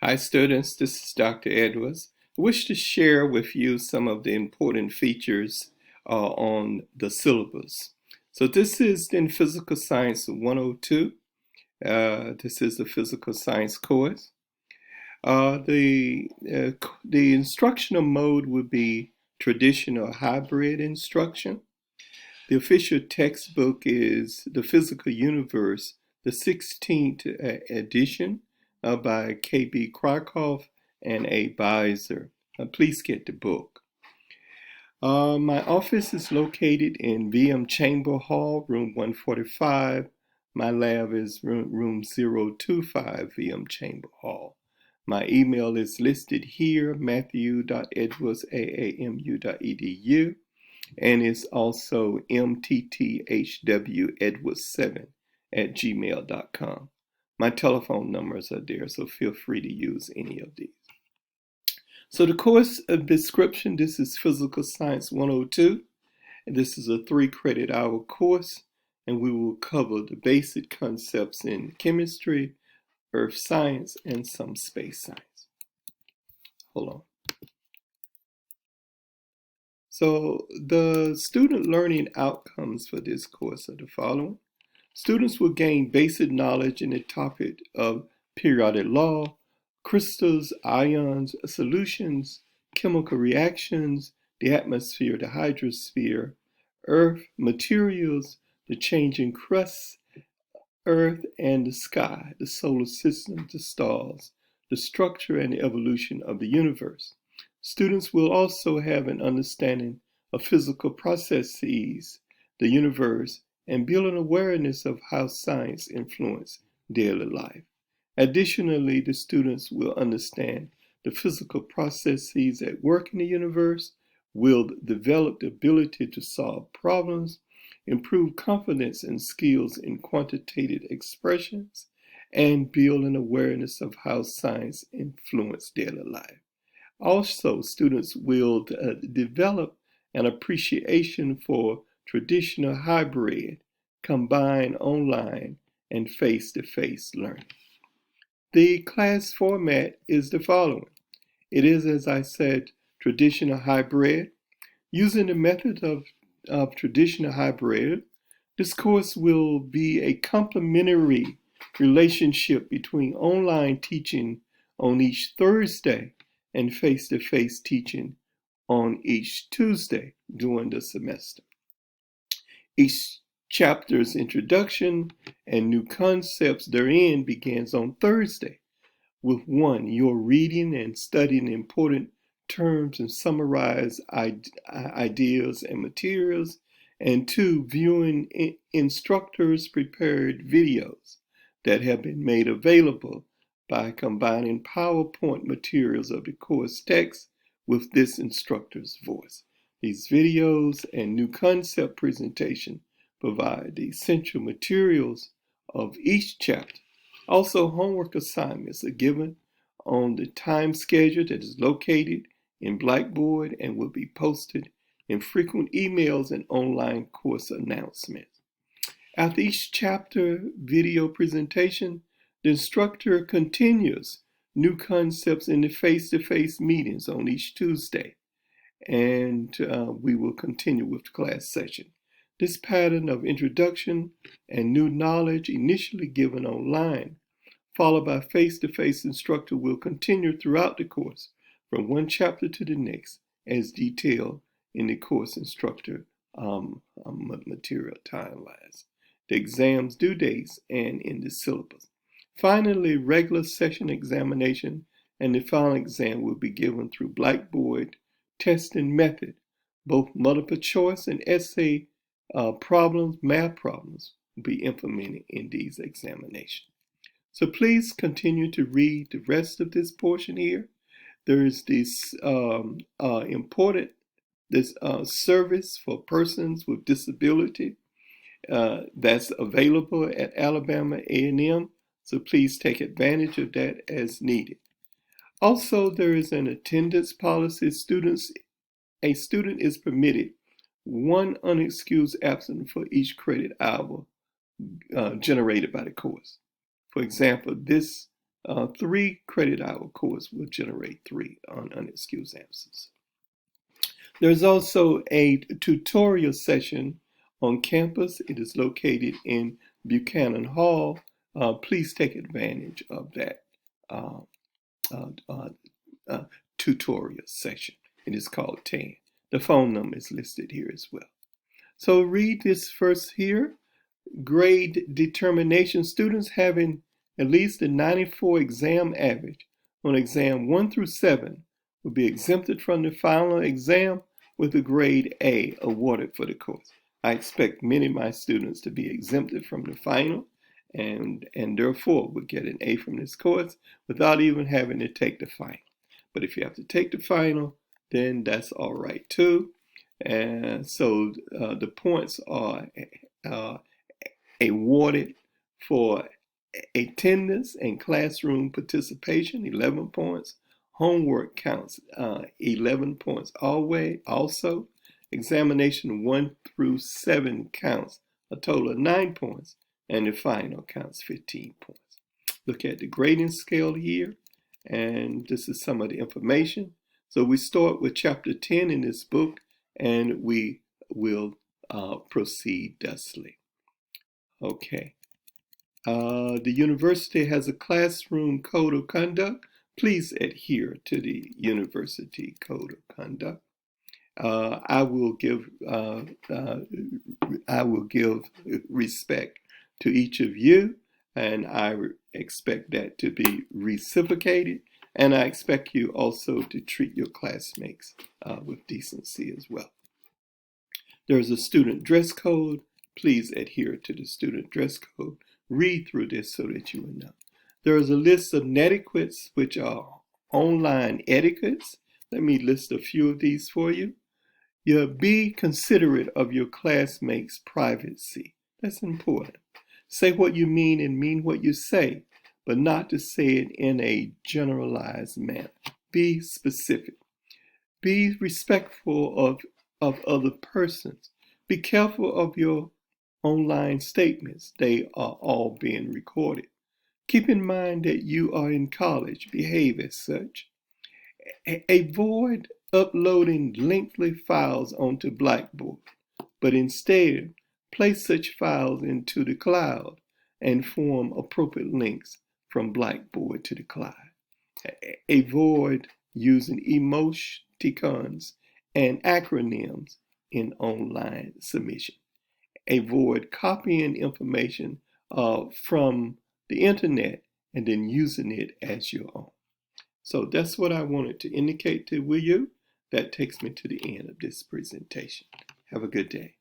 Hi students, this is Dr. Edwards. I wish to share with you some of the important features on the syllabus. So this is in Physical Science 102. This is the Physical Science course. The instructional mode would be traditional hybrid instruction. The official textbook is The Physical Universe, the 16th edition by K.B. Krakow and A. Beiser. Please get the book. My office is located in VM Chamber Hall, room 145. My lab is room 025, VM Chamber Hall. My email is listed here, matthew.edwards@aamu.edu, and it's also mtthwedwards7@gmail.com. My telephone numbers are there, so feel free to use any of these. So the course description, this is Physical Science 102. And this is a 3-credit hour course, and we will cover the basic concepts in chemistry, earth science, and some space science. Hold on. So the student learning outcomes for this course are the following. Students will gain basic knowledge in the topic of periodic law, crystals, ions, solutions, chemical reactions, the atmosphere, the hydrosphere, earth, materials, the changing crust, earth and the sky, the solar system, the stars, the structure and the evolution of the universe. Students will also have an understanding of physical processes, the universe, and build an awareness of how science influences daily life. Additionally, the students will understand the physical processes at work in the universe, will develop the ability to solve problems, improve confidence and skills in quantitative expressions, and build an awareness of how science influences daily life. Also, students will develop an appreciation for traditional hybrid, combined online, and face-to-face learning. The class format is the following. It is, as I said, traditional hybrid. Using the method of traditional hybrid, this course will be a complementary relationship between online teaching on each Thursday and face-to-face teaching on each Tuesday during the semester. Each chapter's introduction and new concepts therein begins on Thursday with 1, your reading and studying important terms and summarize ideas and materials, and 2, viewing instructors' prepared videos that have been made available by combining PowerPoint materials of the course text with this instructor's voice. These videos and new concept presentation provide the essential materials of each chapter. Also, homework assignments are given on the time schedule that is located in Blackboard and will be posted in frequent emails and online course announcements. After each chapter video presentation, the instructor continues new concepts in the face-to-face meetings on each Tuesday, and we will continue with the class session. This pattern of introduction and new knowledge initially given online, followed by face-to-face instructor, will continue throughout the course from one chapter to the next as detailed in the course instructor material timelines, the exam's due dates, and in the syllabus. Finally, regular session examination and the final exam will be given through Blackboard testing method. Both multiple choice and essay problems, math problems, will be implemented in these examinations. So please continue to read the rest of this portion here. There is this important service for persons with disability that's available at Alabama A&M. So please take advantage of that as needed. Also, there is an attendance policy. A student is permitted 1 unexcused absence for each credit hour generated by the course. For example, this 3 credit hour course will generate 3 unexcused absences. There's also a tutorial session on campus. It is located in Buchanan Hall. Please take advantage of that tutorial session. It is called TAN. The phone number is listed here as well. So read this first here. Grade determination. Students having at least a 94 exam average on exam 1 through 7 will be exempted from the final exam with a grade A awarded for the course. I expect many of my students to be exempted from the final and therefore would get an A from this course without even having to take the final. But if you have to take the final, then that's all right too. And so the points are awarded for attendance and classroom participation, 11 points. Homework counts 11 points also. Examination 1 through 7 counts a total of 9 points, and the final counts 15 points. Look at the grading scale here, and this is some of the information. So we start with chapter 10 in this book, and we will proceed thusly. Okay. The university has a classroom code of conduct. Please adhere to the university code of conduct. I will give respect to each of you, and I expect that to be reciprocated. And I expect you also to treat your classmates with decency as well. There's a student dress code. Please adhere to the student dress code. Read through this so that you will know. There is a list of netiquettes, which are online etiquettes. Let me list a few of these for you. Be considerate of your classmates' privacy. That's important. Say what you mean and mean what you say, but not to say it in a generalized manner. Be specific. Be respectful of other persons. Be careful of your online statements. They are all being recorded. Keep in mind that you are in college. Behave as such. Avoid uploading lengthy files onto Blackboard, but instead place such files into the cloud and form appropriate links from Blackboard to the cloud. Avoid using emoticons and acronyms in online submission. Avoid copying information from the internet and then using it as your own. So that's what I wanted to indicate to you. That takes me to the end of this presentation. Have a good day.